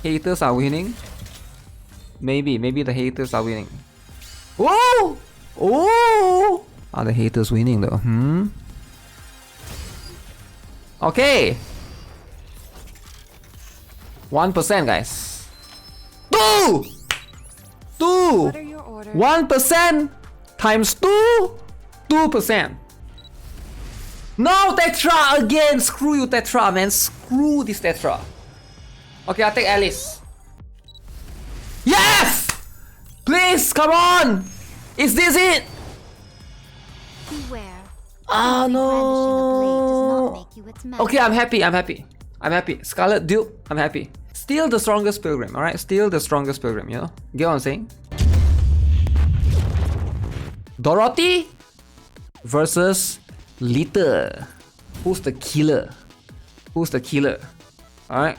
Haters are winning. Maybe the haters are winning. Whoa! Oh! Are the haters winning though? Okay. 1%, guys. 2! 1% times 2%. No Tetra again! Screw you, Tetra, man. Screw this Tetra. Okay, I'll take Alice. Yes! Please, come on! Is this it? Beware. Ah, no. Okay, I'm happy. Scarlet Duke, I'm happy. Still the strongest pilgrim, alright? Still the strongest pilgrim, you know? Get what I'm saying? Dorothy versus Liter. Who's the killer? Alright?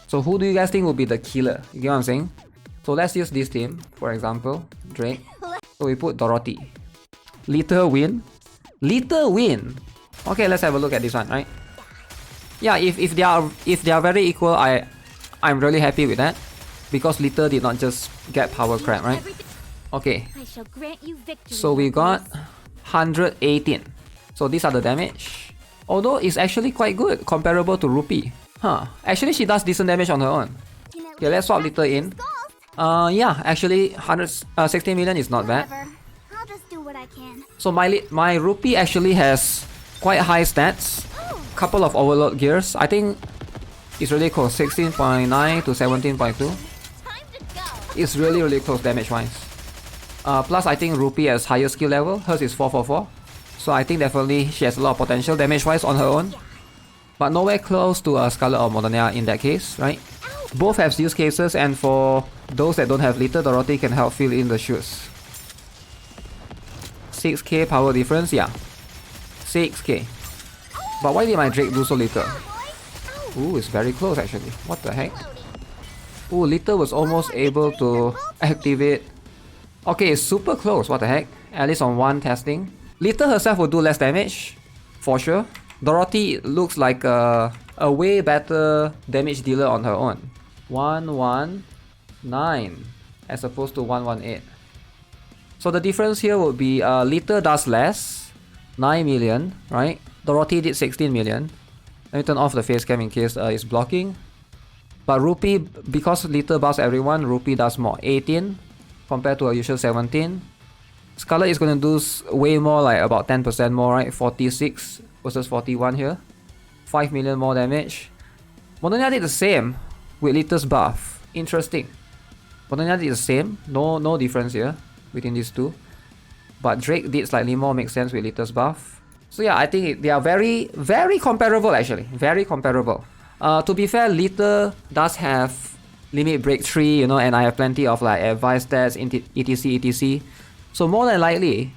So who do you guys think will be the killer? You get what I'm saying? So let's use this team, for example. Drake. So we put Dorothy. Liter win. Okay, let's have a look at this one, right? Yeah, if they are very equal, I'm really happy with that. Because Liter did not just get power crab, right? Okay. So we got 118. So these are the damage. Although it's actually quite good, comparable to Rupee. Huh. Actually, she does decent damage on her own. Okay, let's swap Liter in. Yeah, actually 116 million is not bad. So my Rupee actually has quite high stats. Couple of overload gears. I think it's really close. 16.9 to 17.2. It's really close damage wise. Plus I think Rupee has higher skill level. Hers is 444. So I think definitely she has a lot of potential damage wise on her own. But nowhere close to Scarlet or Modernia in that case, right? Both have use cases, and for those that don't have Liter, Dorothy can help fill in the shoes. 6k power difference, yeah. 6k. But why did my Drake do so little? Ooh, it's very close actually. What the heck? Ooh, Liter was almost able to activate. Okay, it's super close. What the heck? At least on one testing. Liter herself will do less damage, for sure. Dorothy looks like a way better damage dealer on her own. 119 as opposed to 118. So the difference here would be Liter does less, 9 million, right? Dorothy did 16 million. Let me turn off the face cam in case it's blocking. But Rupee, because Liter buffs everyone, Rupee does more, 18 compared to a usual 17. Scarlet is going to do way more, like about 10% more, right? 46 versus 41 here. 5 million more damage. Modernia did the same with Liter's buff. Interesting. Modernia did the same. No difference here between these two. But Drake did slightly more, makes sense with Liter's buff. So yeah, I think they are very comparable actually. Very comparable. To be fair, Liter does have limit break 3, you know, and I have plenty of like advice stats, etc. So more than likely,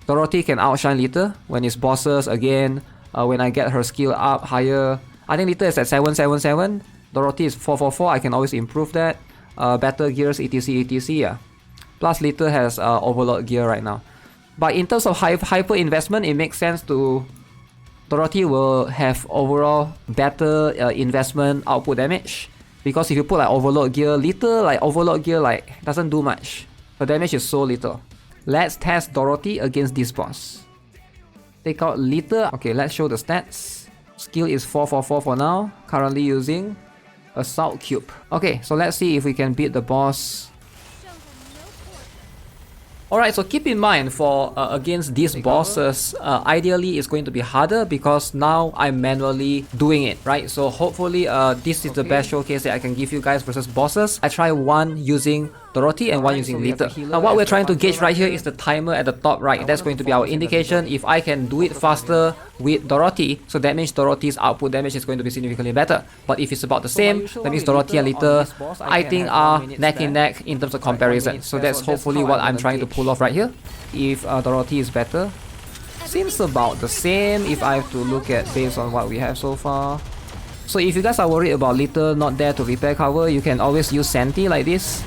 Dorothy can outshine Liter when it's bosses again. When I get her skill up higher. I think Liter is at 777. Dorothy is 444. I can always improve that. Better gears, etc. Yeah. Plus Liter has overload gear right now. But in terms of hyper investment, it makes sense to... Dorothy will have overall better investment output damage. Because if you put like overload gear, Liter like overload gear like doesn't do much. The damage is so little. Let's test Dorothy against this boss. Take out Liter. Okay, let's show the stats. Skill is 444 for now. Currently using Assault Cube. Okay, so let's see if we can beat the boss. Alright, so keep in mind for against these bosses, ideally it's going to be harder because now I'm manually doing it, right? So hopefully this is the best showcase that I can give you guys versus bosses. I try one using Dorothy and one using Liter. Now what we're trying to gauge right here is the timer at the top right. That's going to be our indication. If I can do it faster with Dorothy, so that means Dorothy's output damage is going to be significantly better. But if it's about the same, that means Dorothy and Liter, I think are neck and neck in terms of comparison. So that's hopefully what I'm trying to pull off right here. If Dorothy is better, seems about the same if I have to look at based on what we have so far. So if you guys are worried about Liter not there to repair cover, you can always use Senti like this,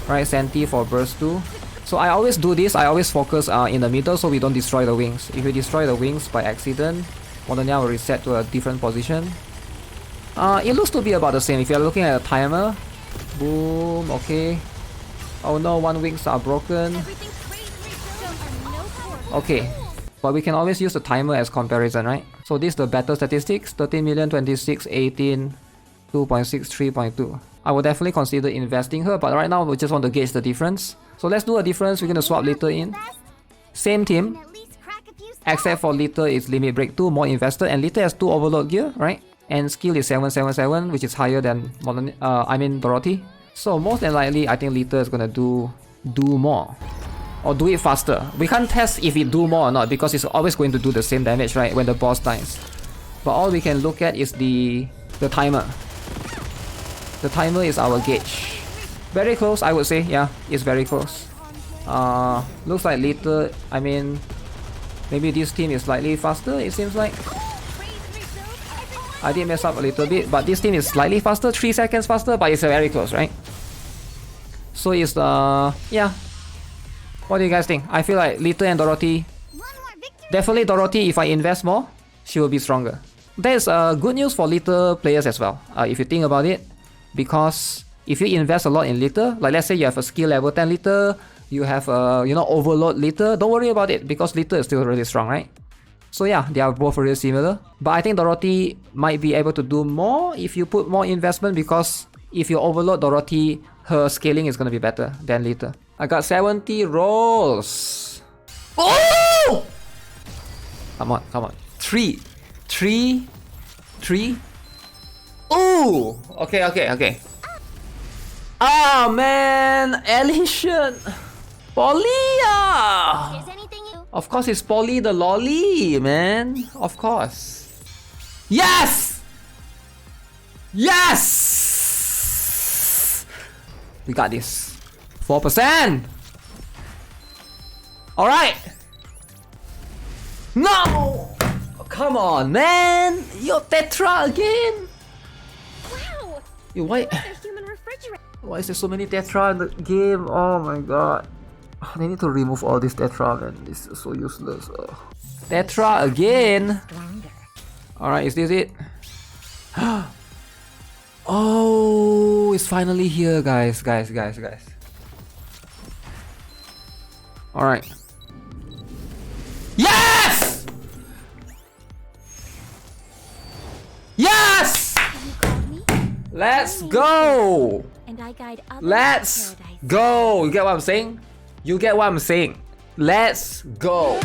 right? Senti for burst 2. So I always do this, I always focus in the middle so we don't destroy the wings. If we destroy the wings by accident, Modernia will reset to a different position. It looks to be about the same. If you're looking at a timer, Boom, okay. Oh no, one wings are broken. Okay. But we can always use the timer as comparison, right? So this is the better statistics. 13 million, 26, 18, 2.6, 3.2. I would definitely consider investing her, but right now we just want to gauge the difference. So let's do a difference. We're gonna swap Liter in. Same team. Except for Liter is limit break 2, more invested, and Liter has 2 overload gear, right? And skill is 777, which is higher than Dorothy. So most than likely, I think Liter is gonna do more. Or do it faster. We can't test if it do more or not because it's always going to do the same damage, right, when the boss dies. But all we can look at is the timer. The timer is our gauge. Very close, I would say. Yeah, it's very close. Looks like Liter, maybe this team is slightly faster, it seems like. I did mess up a little bit, but this team is slightly faster, 3 seconds faster, but it's very close, right? So it's yeah. What do you guys think? I feel like Liter and Dorothy... Definitely Dorothy, if I invest more, she will be stronger. There's good news for Liter players as well, if you think about it. Because if you invest a lot in Liter, like let's say you have a skill level 10 Liter, you have a, overload Liter, don't worry about it because Liter is still really strong, right? So yeah, they are both really similar. But I think Dorothy might be able to do more if you put more investment because if you overload Dorothy, her scaling is going to be better than Liter. I got 70 rolls. Oh! Come on. 3. Ooh! Okay. Oh man! Elision! Polia! Of course it's Polly the lolly, man. Of course. Yes! We got this. 4%! Alright! No! Come on, man! You're Tetra again! Wow! Why is there so many Tetra in the game? Oh my god. They need to remove all this Tetra, man. This is so useless. Tetra again! Alright, is this it? Oh, it's finally here, guys. Alright. Yes! Yes! Let's go! Let's go! You get what I'm saying? Let's go!